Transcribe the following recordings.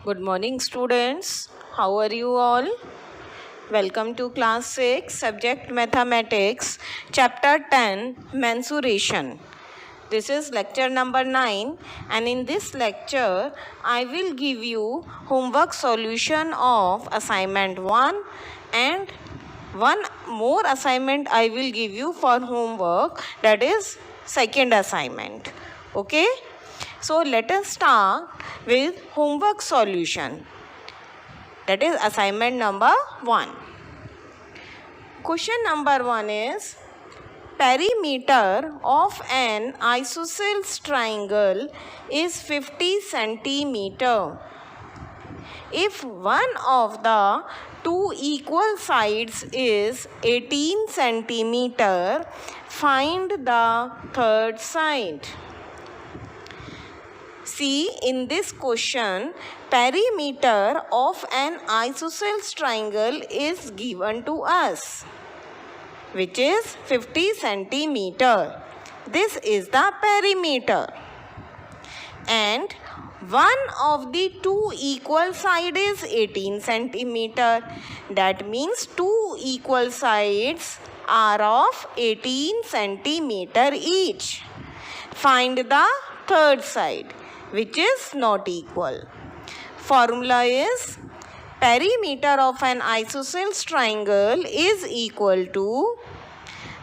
Good morning, students. How are you all? Welcome to class 6, subject mathematics, chapter 10, mensuration. This is lecture number 9, and in this lecture, I will give you homework solution of assignment 1 and one more assignment I will give you for homework, that is second assignment. Okay? So let us start with homework solution. That is assignment number 1. Question number 1 is perimeter of an isosceles triangle is 50 centimeter. If one of the two equal sides is 18 centimeter, find the third side. See, in this question, perimeter of an isosceles triangle is given to us, which is 50 centimeter. This is the perimeter. And one of the two equal sides is 18 centimeter. That means two equal sides are of 18 centimeter each. Find the third side, which is not equal. Formula is perimeter of an isosceles triangle is equal to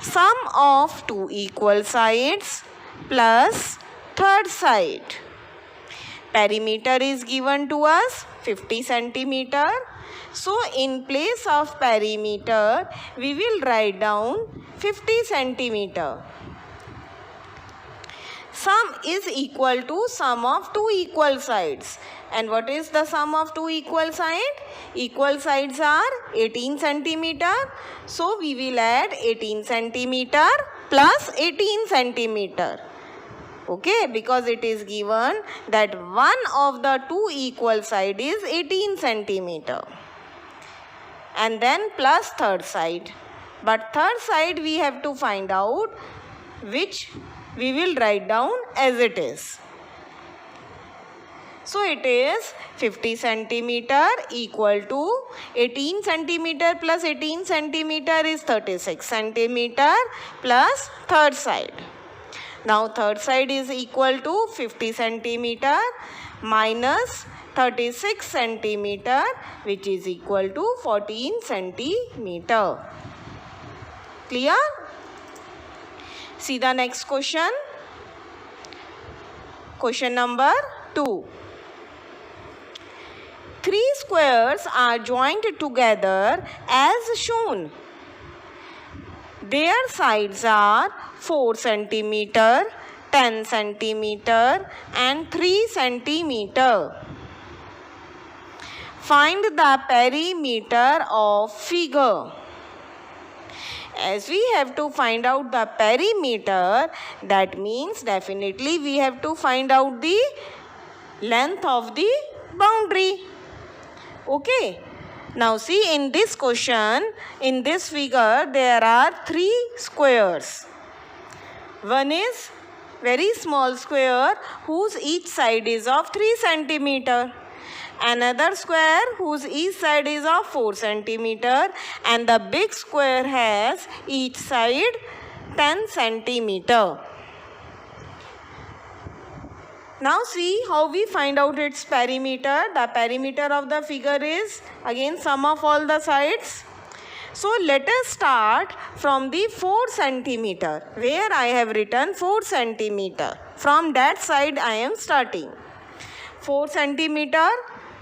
sum of two equal sides plus third side. Perimeter is given to us 50 centimeter. So in place of perimeter, we will write down 50 centimeter. Sum is equal to sum of two equal sides. And what is the sum of two equal sides? Equal sides are 18 centimeter. So we will add 18 centimeter plus 18 centimeter. Okay, because it is given that one of the two equal side is 18 centimeter. And then plus third side. But third side we have to find out, which we will write down as it is. So it is 50 centimeter equal to 18 centimeter plus 18 centimeter is 36 centimeter plus third side. Now third side is equal to 50 centimeter minus 36 centimeter, which is equal to 14 centimeter. Clear? See the next question. Question number 2. Three squares are joined together as shown. Their sides are 4 centimeter, 10 centimeter and 3 centimeter. Find the perimeter of figure. As we have to find out the perimeter, that means definitely we have to find out the length of the boundary. Okay. Now see, in this question, in this figure, there are three squares. One is very small square whose each side is of 3 centimeter. Another square whose each side is of 4 centimeter. And the big square has each side 10 centimeter. Now see how we find out its perimeter. The perimeter of the figure is again sum of all the sides. So let us start from the 4 centimeter, where I have written 4 centimeter. From that side I am starting. 4 centimeter.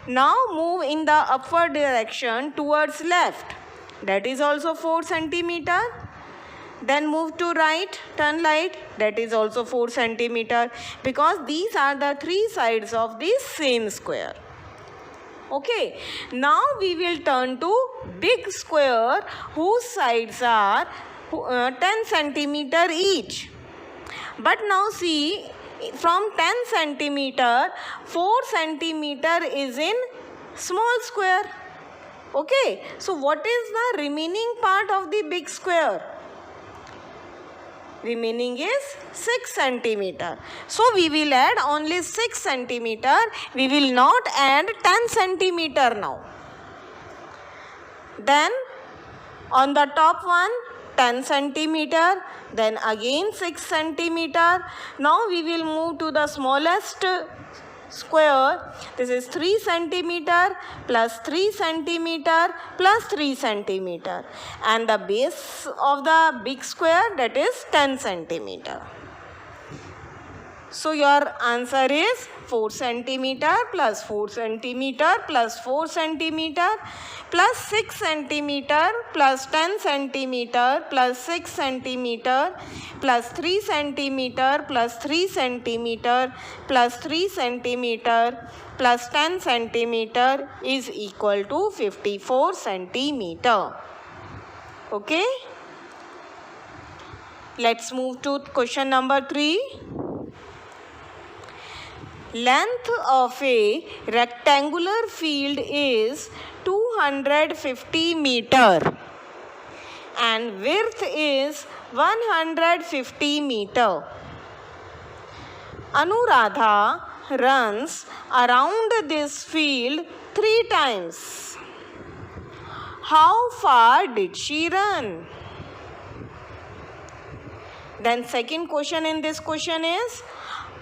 Now move in the upward direction towards left. That is also 4 centimeter. Then move to right, turn right, that is also 4 centimeter, because these are the three sides of this same square. Okay, now we will turn to big square whose sides are 10 centimeter each. But now see, from 10 centimeter, 4 centimeter is in small square. Okay, so what is the remaining part of the big square? remaining is 6 centimeter. So we will add only 6 centimeter. We will not add 10 centimeter now. Then on the top one 10 centimeter, then again 6 centimeter. Now we will move to the smallest square. This is 3 centimeter plus 3 centimeter plus 3 centimeter, and the base of the big square, that is 10 centimeter. So your answer is 4 centimeter plus 4 centimeter plus 4 centimeter plus 6 centimeter plus 10 centimeter plus 6 centimeter plus 3 centimeter plus 3 centimeter plus 3 centimeter plus 10 centimeter is equal to 54 centimeter. Okay? Let's move to question number 3. Length of a rectangular field is 250 meter and width is 150 meter. Anuradha runs around this field 3 times. How far did she run? Then second question in this question is,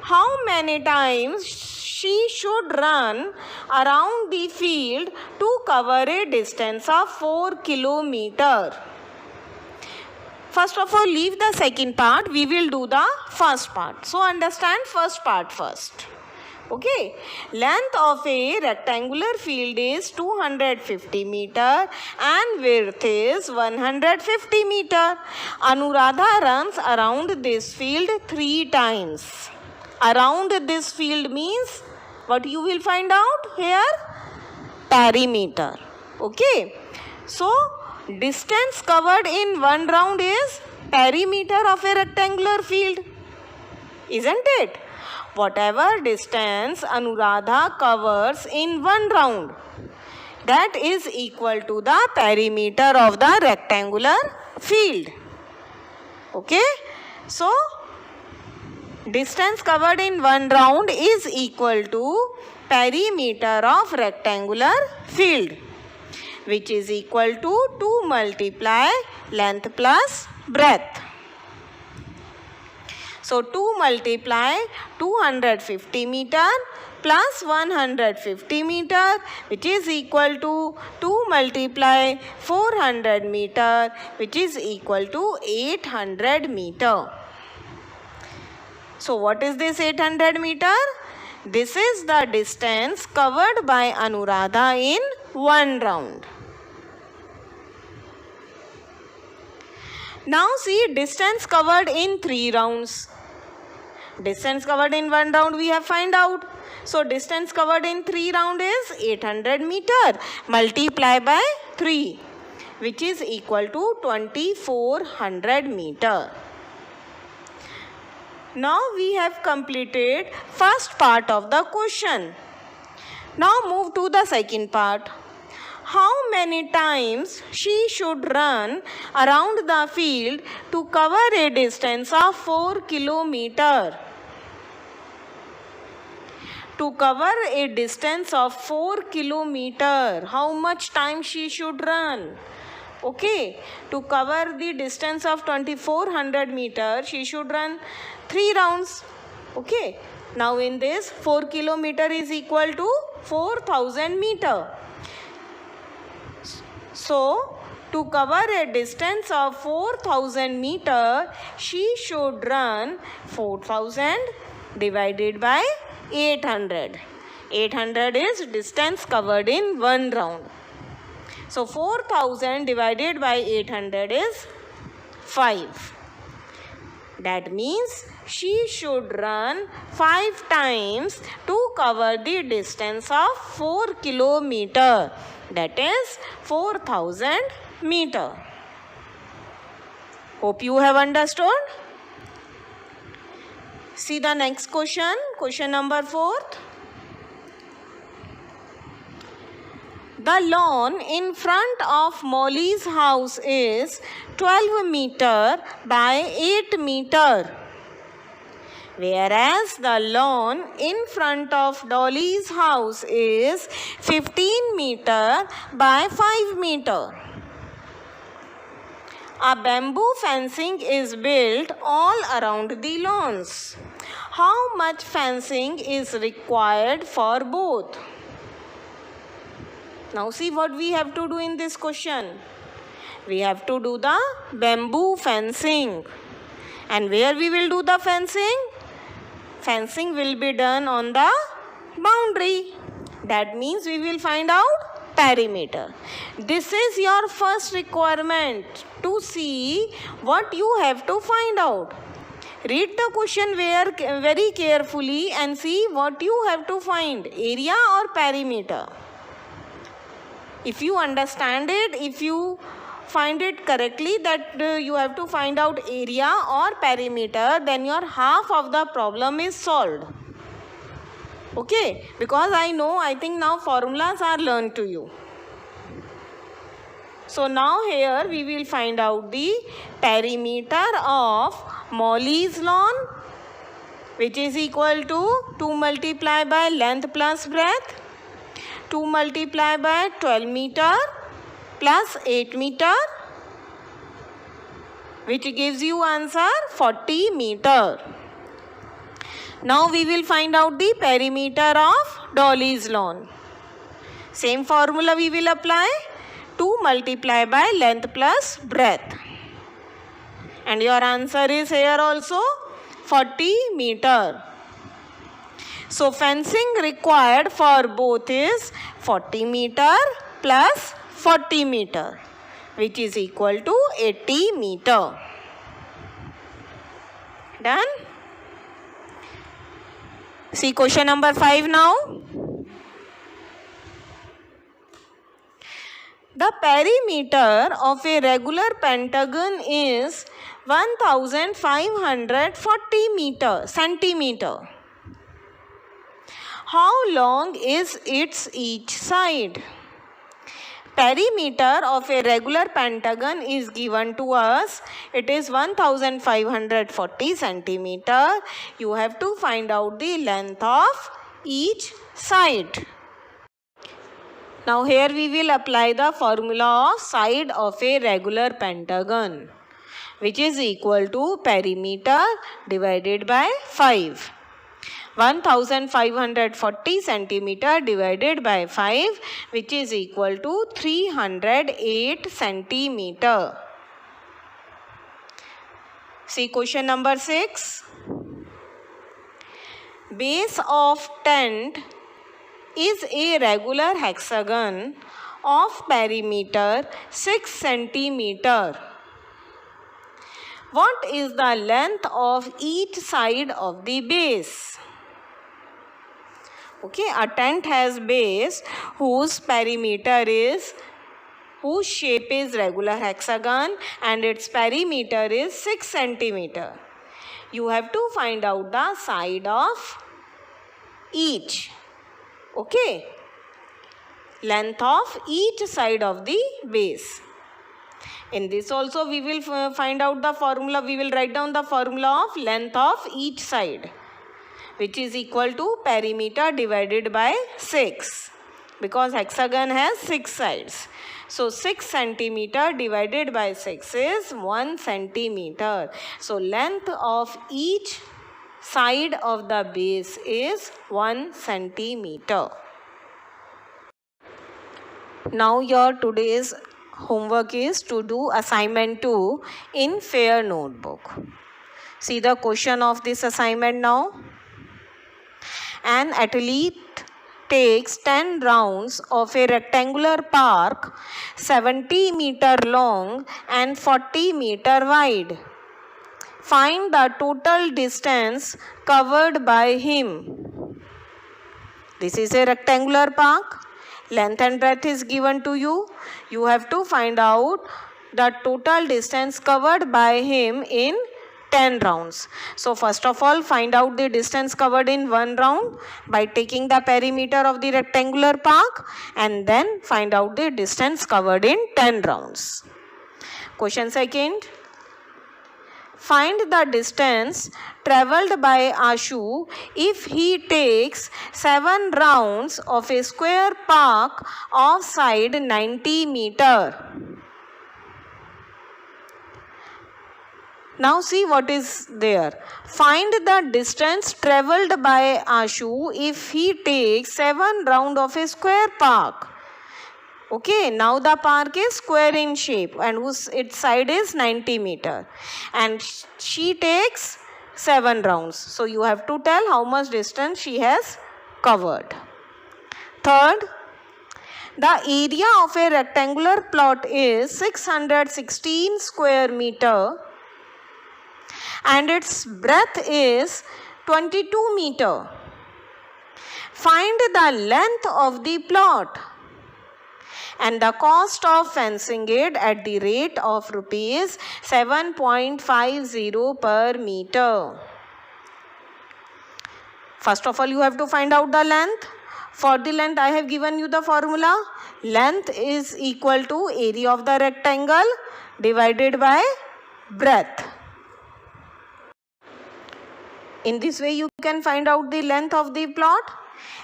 how many times she should run around the field to cover a distance of 4 kilometers? First of all, leave the second part. We will do the first part. So understand first part first. Okay. Length of a rectangular field is 250 meter and width is 150 meter. Anuradha runs around this field 3 times. Around this field means what you will find out here? Perimeter. Okay. So distance covered in one round is perimeter of a rectangular field. Isn't it? Whatever distance Anuradha covers in one round, that is equal to the perimeter of the rectangular field. Okay. So distance covered in one round is equal to perimeter of rectangular field, which is equal to 2 multiply length plus breadth. So 2 multiply 250 meter plus 150 meter, which is equal to 2 multiply 400 meter, which is equal to 800 meter. So what is this 800 meter? This is the distance covered by Anuradha in one round. Now see distance covered in 3 rounds. Distance covered in one round we have find out. So distance covered in 3 round is 800 meter. Multiply by 3, which is equal to 2400 meter. Now we have completed first part of the question. Now move to the second part. How many times she should run around the field to cover a distance of 4 kilometers? To cover a distance of 4 kilometers, how much time she should run? Okay, to cover the distance of 2400 meters, she should run 3 rounds. Okay, now in this 4 kilometers is equal to 4000 meters. So to cover a distance of 4000 meters, she should run 4000 divided by 800. 800 is distance covered in one round. So 4000 divided by 800 is 5. That means she should run 5 times to cover the distance of 4 kilometers. That is 4000 meters. Hope you have understood. See the next question. Question number 4. The lawn in front of Molly's house is 12 meter by 8 meter. Whereas the lawn in front of Dolly's house is 15 meter by 5 meter. A bamboo fencing is built all around the lawns. How much fencing is required for both? Now see what we have to do in this question. We have to do the bamboo fencing. And where we will do the fencing? Fencing will be done on the boundary. That means we will find out perimeter. This is your first requirement to see what you have to find out. Read the question very carefully and see what you have to find, area or perimeter. If you understand it, if you find it correctly that you have to find out area or perimeter, then your half of the problem is solved. Okay, because I think now formulas are learned to you. So now here we will find out the perimeter of Molly's lawn, which is equal to 2 multiplied by length plus breadth, 2 multiplied by 12 meter plus 8 meter, which gives you answer 40 meter. Now we will find out the perimeter of Dolly's lawn. Same formula we will apply, 2 multiplied by length plus breadth. And your answer is here also 40 meter. So fencing required for both is 40 meter plus 40 meter, which is equal to 80 meter. Done? See question number 5 now. The perimeter of a regular pentagon is 1540 centimeter. How long is its each side? Perimeter of a regular pentagon is given to us. It is 1540 centimeter. You have to find out the length of each side. Now here we will apply the formula of side of a regular pentagon, which is equal to perimeter divided by 5. 1540 centimeter divided by 5, which is equal to 308 centimeter. See question number 6. Base of tent is a regular hexagon of perimeter 6 centimeter. What is the length of each side of the base? Okay, a tent has base whose shape is regular hexagon and its perimeter is 6 centimeter. You have to find out the side of each. Okay, length of each side of the base. In this also we will find out the formula. We will write down the formula of length of each side, which is equal to perimeter divided by 6, because hexagon has 6 sides. So 6 centimeter divided by 6 is 1 centimeter. So length of each side of the base is 1 centimeter. Now your today's homework is to do assignment 2 in fair notebook. See the question of this assignment now. An athlete takes 10 rounds of a rectangular park 70 meter long and 40 meter wide. Find the total distance covered by him. This is a rectangular park. Length and breadth is given to you. You have to find out the total distance covered by him in 10 rounds. So first of all, find out the distance covered in one round by taking the perimeter of the rectangular park, and then find out the distance covered in 10 rounds. Question second. Find the distance travelled by Ashu if he takes 7 rounds of a square park of side 90 meter. Now see what is there. Find the distance travelled by Ashu if he takes 7 rounds of a square park. Okay, now the park is square in shape and its side is 90 meter. And she takes 7 rounds. So you have to tell how much distance she has covered. Third, the area of a rectangular plot is 616 square meter and its breadth is 22 meter. Find the length of the plot and the cost of fencing it at the rate of rupees 7.50 per meter. First of all, you have to find out the length. For the length, I have given you the formula. Length is equal to area of the rectangle divided by breadth. In this way, you can find out the length of the plot.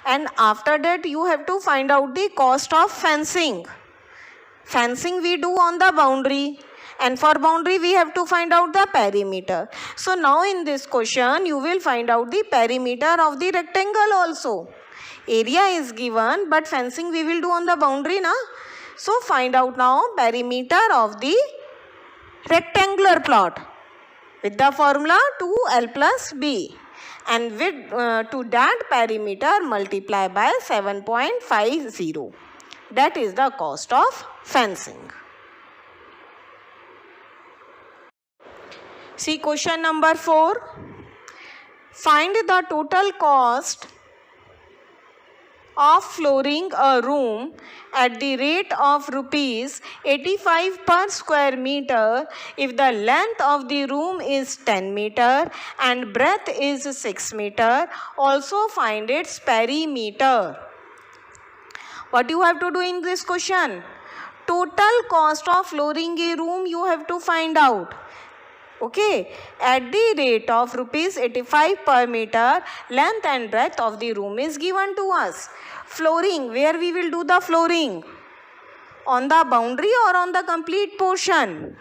And after that, you have to find out the cost of fencing. Fencing we do on the boundary. And for boundary, we have to find out the perimeter. So now in this question, you will find out the perimeter of the rectangle also. Area is given, but fencing we will do on the boundary, na? So find out now perimeter of the rectangular plot with the formula 2L plus B. And with to that perimeter multiply by 7.50. That is the cost of fencing. See question number 4. Find the total cost of flooring a room at the rate of rupees 85 per square meter if the length of the room is 10 meter and breadth is 6 meter. Also find its perimeter. What you have to do in this question? Total cost of flooring a room you have to find out. Okay, at the rate of rupees 85 per meter, length and breadth of the room is given to us. Flooring, where we will do the flooring? On the boundary or on the complete portion?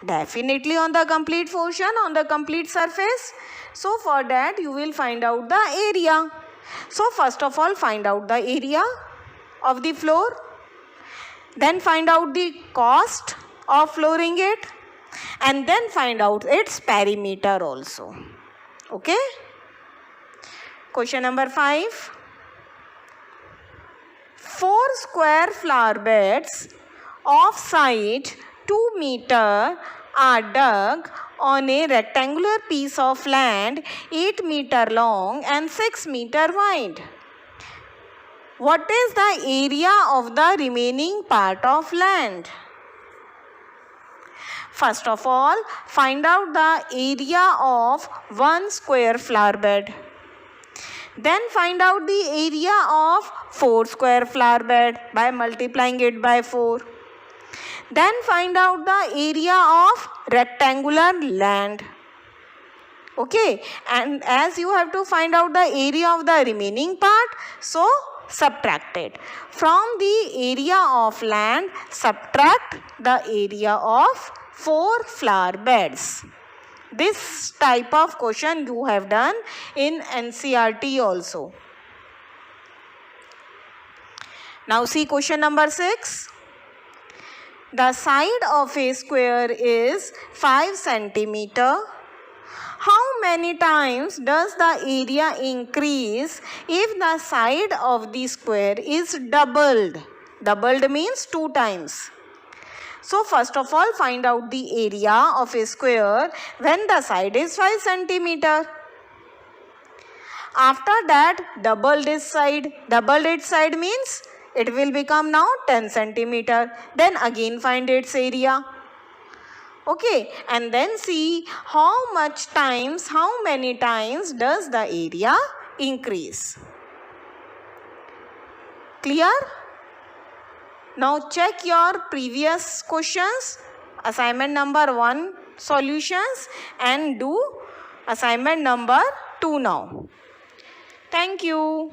Definitely on the complete portion, on the complete surface. So for that you will find out the area. So first of all find out the area of the floor. Then find out the cost of flooring it. And then find out its perimeter also. Okay. Question number 5. 4 square flower beds of side 2 meter are dug on a rectangular piece of land 8 meter long and 6 meter wide. What is the area of the remaining part of land? First of all, find out the area of 1 square flower bed. Then find out the area of 4 square flower bed by multiplying it by 4. Then find out the area of rectangular land. Okay, and as you have to find out the area of the remaining part, so subtract it. From the area of land, subtract the area of 4 flower beds. This type of question you have done in NCERT also. Now see question number 6. The side of a square is 5 centimeter. How many times does the area increase if the side of the square is doubled? Doubled means 2 times. So first of all find out the area of a square when the side is 5 centimeter. After that double this side. Double its side means it will become now 10 centimeter. Then again find its area. Okay, and then see how many times does the area increase. Clear? Now check your previous questions, assignment number 1 solutions, and do assignment number 2 now. Thank you.